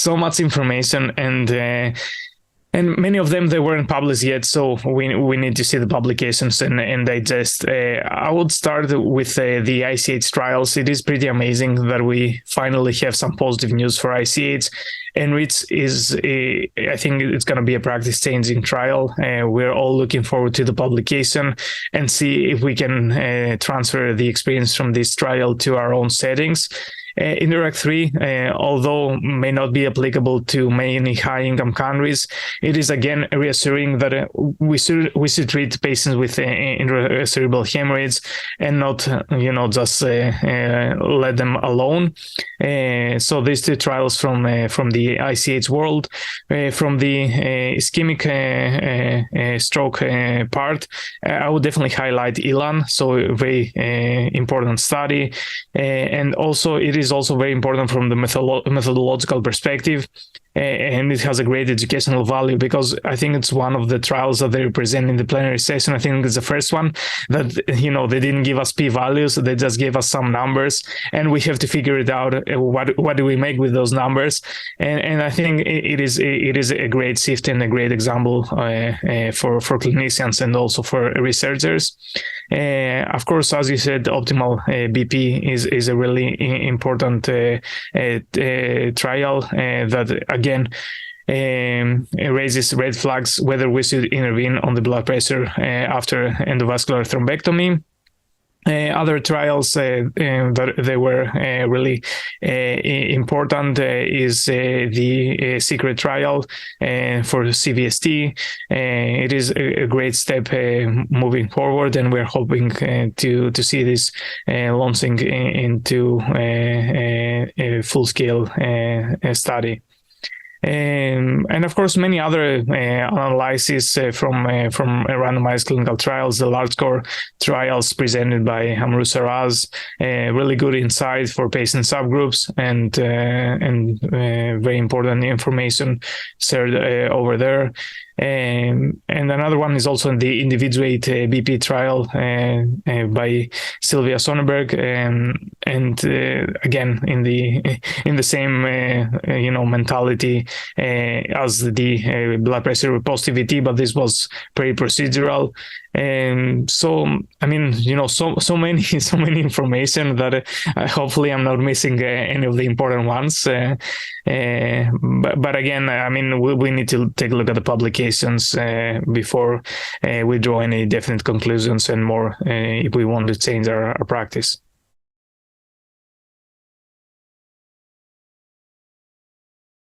so much information, and many of them, they weren't published yet, so we need to see the publications and digest. I would start with the ICH trials. It is pretty amazing that we finally have some positive news for ICH. ENRICH is, I think it's going to be a practice-changing trial. We're all looking forward to the publication and see if we can transfer the experience from this trial to our own settings. INTERACT 3, although may not be applicable to many high-income countries, it is again reassuring that we should treat patients with intracerebral hemorrhage and not, just let them alone. So these two trials from the ICH world, from the ischemic stroke part, I would definitely highlight ELAN. So a very important study, and also it is also very important from the methodological perspective, and it has a great educational value because I think it's one of the trials that they present in the plenary session. I think it's the first one that, they didn't give us p-values, they just gave us some numbers, and we have to figure it out. What do we make with those numbers? And I think it is a great shift and a great example for clinicians and also for researchers. Of course, as you said, optimal BP is a really important trial that again raises red flags whether we should intervene on the blood pressure after endovascular thrombectomy. Other trials that they were really important is the secret trial for CVST. It is a great step moving forward, and we're hoping to see this launching into a full-scale study. And of course, many other analyses from randomized clinical trials, the large core trials presented by Hemorrhage, really good insight for patient subgroups and very important information shared over there. And another one is also the Individuate BP trial by Sylvia Sonnenberg, and again in the same mentality as the blood pressure positivity, but this was pre-procedural. So I mean, so many information that hopefully I'm not missing any of the important ones. But again, I mean, we need to take a look at the publications before we draw any definite conclusions and more if we want to change our practice.